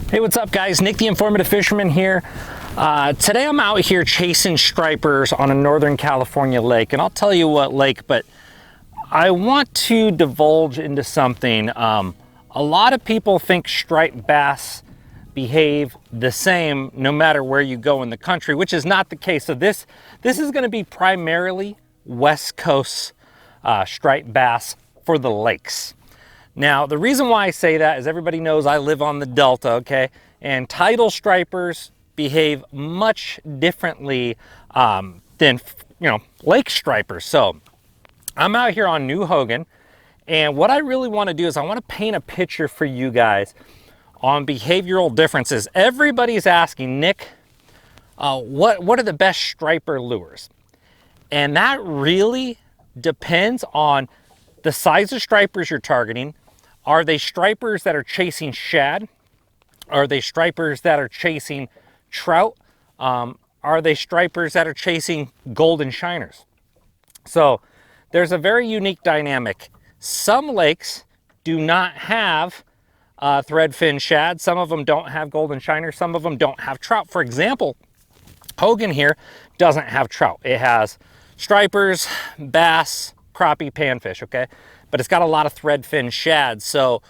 Hey, what's up guys? Nick the Informative Fisherman here. Today I'm out here chasing stripers on a Northern California lake, and I'll tell you what lake, but I want to divulge into something. A lot of people think striped bass behave the same no matter where you go in the country, which is not the case. So this is going to be primarily West Coast striped bass for the lakes. Now, the reason why I say that is everybody knows I live on the Delta, okay? And tidal stripers behave much differently than, lake stripers. So I'm out here on New Hogan, and what I really want to do is I want to paint a picture for you guys on behavioral differences. Everybody's asking, Nick, what are the best striper lures? And that really depends on the size of stripers you're targeting. Are they stripers that are chasing shad? Are they stripers that are chasing trout? Are they stripers that are chasing golden shiners? So there's a very unique dynamic. Some lakes do not have threadfin shad. Some of them don't have golden shiners. Some of them don't have trout. For example, Hogan here doesn't have trout. It has stripers, bass, crappie, panfish, okay? But it's got a lot of threadfin shad. So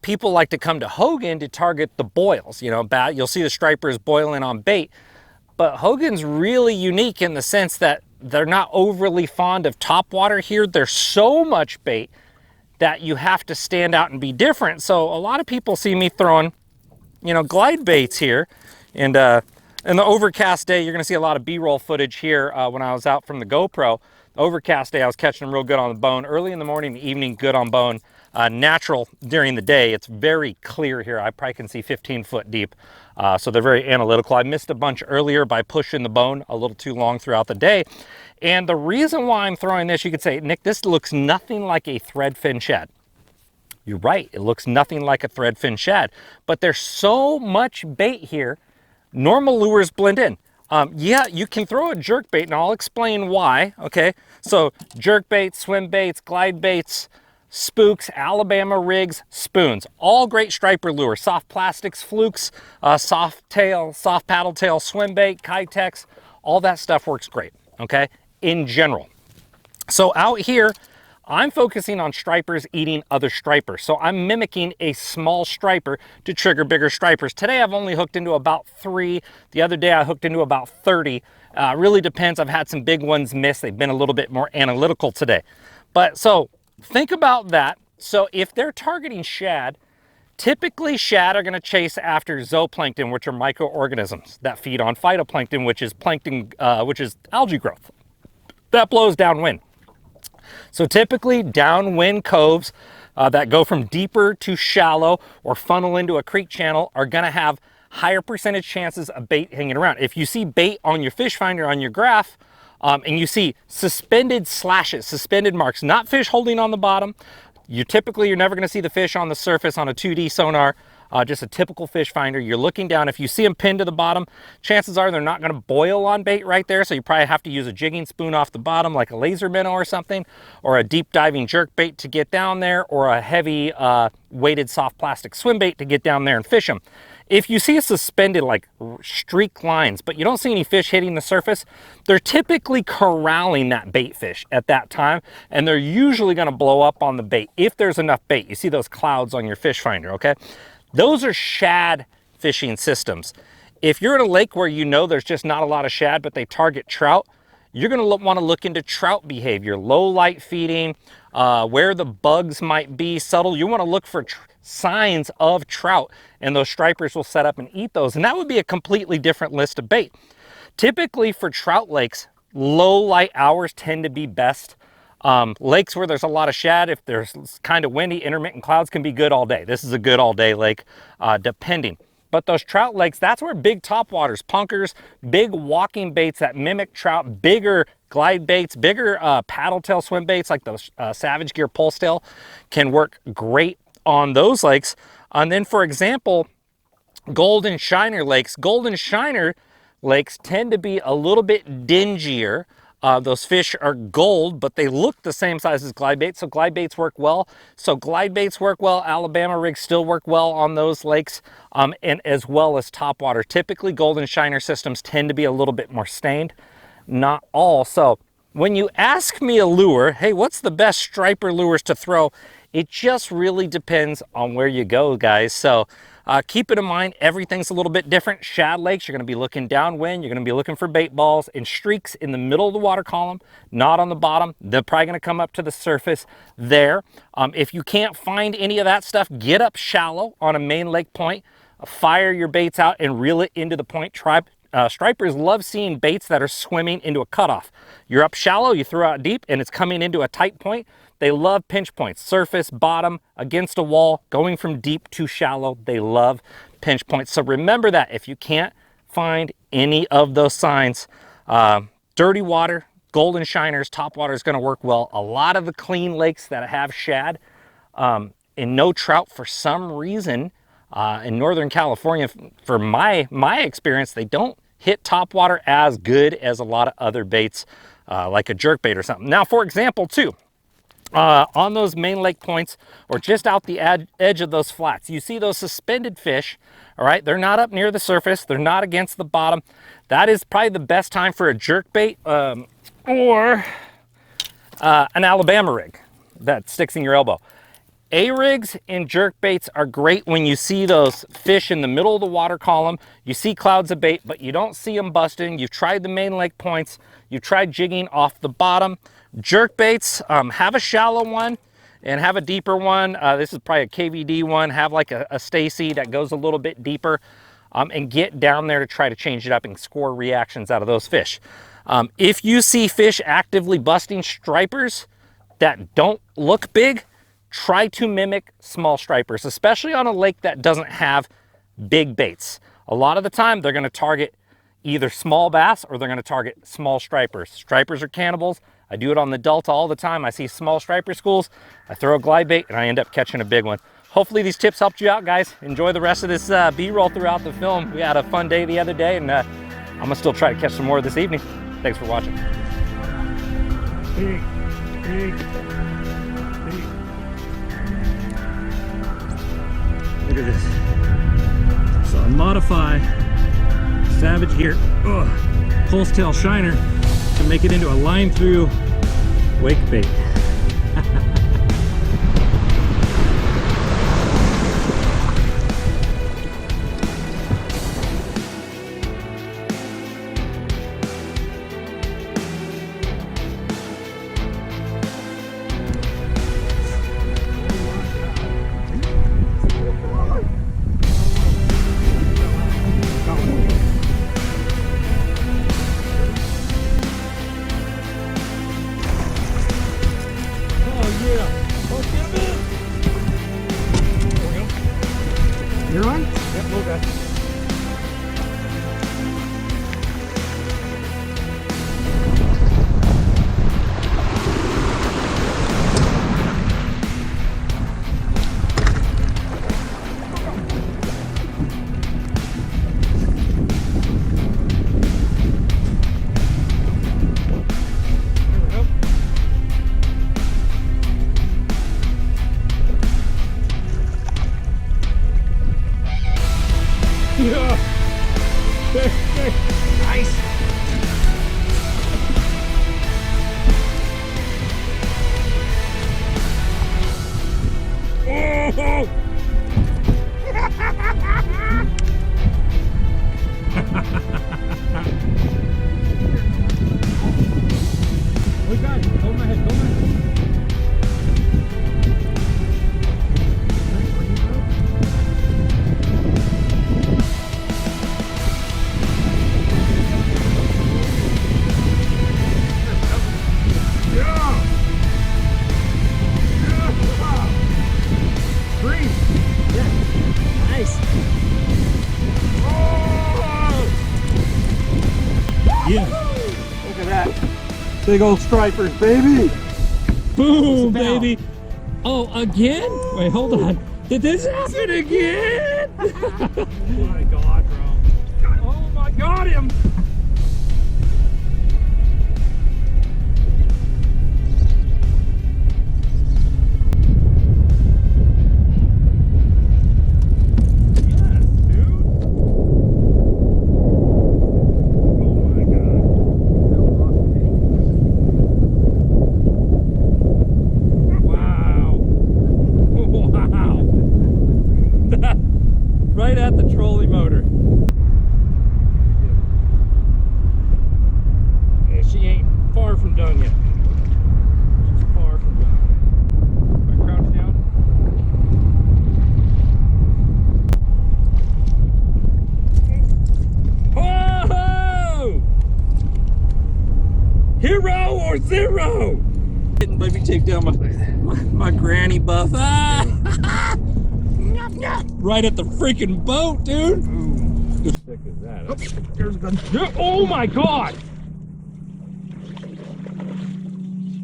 people like to come to Hogan to target the boils. You'll see the stripers boiling on bait, but Hogan's really unique in the sense that they're not overly fond of topwater here. There's so much bait that you have to stand out and be different. So a lot of people see me throwing, glide baits here. And in the overcast day, you're gonna see a lot of B-roll footage here when I was out from the GoPro. Overcast day, I was catching them real good on the bone. Early in the morning, evening, good on bone. Natural during the day. It's very clear here. I probably can see 15 foot deep. So they're very analytical. I missed a bunch earlier by pushing the bone a little too long throughout the day. And the reason why I'm throwing this, you could say, Nick, this looks nothing like a threadfin shad. You're right, it looks nothing like a threadfin shad. But there's so much bait here, normal lures blend in. Yeah, you can throw a jerk bait, and I'll explain why, okay? So jerk baits, swim baits, glide baits, spooks, Alabama rigs, spoons, all great striper lures. Soft plastics, flukes, soft paddle tail, swim bait, Kitex, all that stuff works great, okay? In general. So out here, I'm focusing on stripers eating other stripers. So I'm mimicking a small striper to trigger bigger stripers. Today I've only hooked into about 3. The other day I hooked into about 30. Really depends. I've had some big ones miss. They've been a little bit more analytical today. But so think about that. So if they're targeting shad, typically shad are going to chase after zooplankton, which are microorganisms that feed on phytoplankton, which is plankton, which is algae growth. That blows downwind. So typically downwind coves that go from deeper to shallow or funnel into a creek channel are going to have higher percentage chances of bait hanging around. If you see bait on your fish finder on your graph and you see suspended slashes, suspended marks, not fish holding on the bottom, you're never going to see the fish on the surface on a 2D sonar. Just a typical fish finder. You're looking down. If you see them pinned to the bottom, chances are they're not going to boil on bait right there. So you probably have to use a jigging spoon off the bottom, like a laser minnow or something, or a deep diving jerk bait to get down there, or a heavy weighted soft plastic swim bait to get down there and fish them. If you see a suspended like streak lines, but you don't see any fish hitting the surface, they're typically corralling that bait fish at that time, and they're usually going to blow up on the bait if there's enough bait. You see those clouds on your fish finder, okay? Those are shad fishing systems. If you're in a lake where there's just not a lot of shad, but they target trout, you're going to want to look into trout behavior, low light feeding, where the bugs might be subtle. You want to look for signs of trout, and those stripers will set up and eat those. And that would be a completely different list of bait. Typically for trout lakes, low light hours tend to be best. Lakes where there's a lot of shad, if there's kind of windy, intermittent clouds can be good all day. This is a good all day lake, depending. But those trout lakes, that's where big topwaters, punkers, big walking baits that mimic trout, bigger glide baits, bigger paddle tail swim baits like those Savage Gear pulse tail can work great on those lakes. And then for example, golden shiner lakes. Golden shiner lakes tend to be a little bit dingier. Those fish are gold, but they look the same size as glide baits, so glide baits work well. So glide baits work well, Alabama rigs still work well on those lakes, and as well as topwater. Typically, golden shiner systems tend to be a little bit more stained, not all. So when you ask me a lure, hey, what's the best striper lures to throw? It just really depends on where you go, guys. So keep it in mind, everything's a little bit different. Shad Lakes, you're gonna be looking downwind, you're gonna be looking for bait balls and streaks in the middle of the water column, not on the bottom. They're probably gonna come up to the surface there. If you can't find any of that stuff, get up shallow on a main lake point, fire your baits out and reel it into the point. Stripers love seeing baits that are swimming into a cutoff. You're up shallow, you throw out deep, and it's coming into a tight point. They love pinch points, surface, bottom, against a wall, going from deep to shallow. They love pinch points. So remember that if you can't find any of those signs, dirty water, golden shiners, topwater is going to work well. A lot of the clean lakes that have shad and no trout, for some reason, in Northern California, for my experience, they don't hit topwater as good as a lot of other baits, like a jerkbait or something. Now, for example, too, on those main lake points or just out the edge of those flats, you see those suspended fish, all right? They're not up near the surface. They're not against the bottom. That is probably the best time for a jerkbait or an Alabama rig that sticks in your elbow. A-rigs and jerkbaits are great when you see those fish in the middle of the water column. You see clouds of bait, but you don't see them busting. You've tried the main lake points. You've tried jigging off the bottom. Jerkbaits, have a shallow one and have a deeper one. This is probably a KVD one. Have like a Stacy that goes a little bit deeper, and get down there to try to change it up and score reactions out of those fish. If you see fish actively busting stripers that don't look big, try to mimic small stripers, especially on a lake that doesn't have big baits. A lot of the time, they're gonna target either small bass or they're gonna target small stripers. Stripers are cannibals. I do it on the Delta all the time. I see small striper schools, I throw a glide bait and I end up catching a big one. Hopefully these tips helped you out, guys. Enjoy the rest of this B-roll throughout the film. We had a fun day the other day, and I'm gonna still try to catch some more this evening. Thanks for watching. Look at this. So I modify Savage Gear pulse tail shiner to make it into a line through wake bait. You're on? Yep, we'll go. Yeah. Nice. Oh. Oh, God. Hold my head. Hold my head. Yeah. Look at that. Big old stripers, baby. Boom, baby. Oh, again? Wait, hold on. Did this happen again? Oh my God, bro. God, oh my God, him. right at the trolley motor. Yeah, she ain't far from done yet. She's far from done. If I crouch down. Whoa! Hero or zero? Let me take down my granny buff. Ah! Right at the freaking boat, dude. Ooh. How thick is that? Oh, there's the... Oh my god!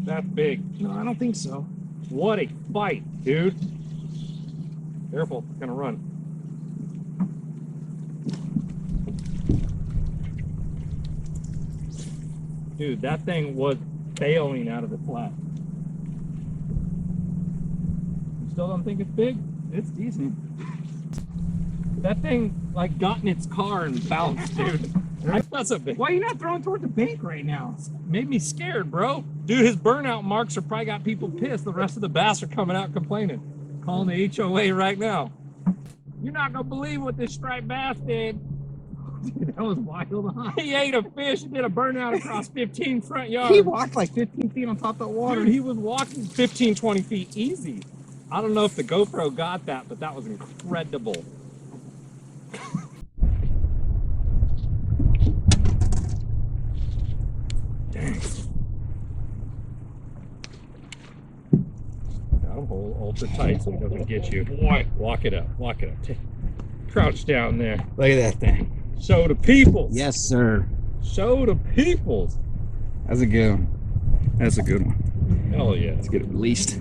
That's big. No, I don't think so. What a fight, dude. Careful, it's gonna run. Dude, that thing was bailing out of the flat. You still don't think it's big? It's decent. That thing like got in its car and bounced, dude. That's a big. Why are you not throwing toward the bank right now? Made me scared, bro. Dude, his burnout marks are probably got people pissed. The rest of the bass are coming out complaining. Calling the HOA right now. You're not gonna believe what this striped bass did. Dude, that was wild, huh? He ate a fish and did a burnout across 15 front yards. He walked like 15 feet on top of the water. Dude, he was walking 15, 20 feet easy. I don't know if the GoPro got that, but that was incredible. Dang. Got him hold ultra tight so he doesn't get you. Boy, walk it up, walk it up. Crouch down there. Look at that thing. Show the people. Yes, sir. Show the people. That's a good one. That's a good one. Hell yeah. Let's get it released.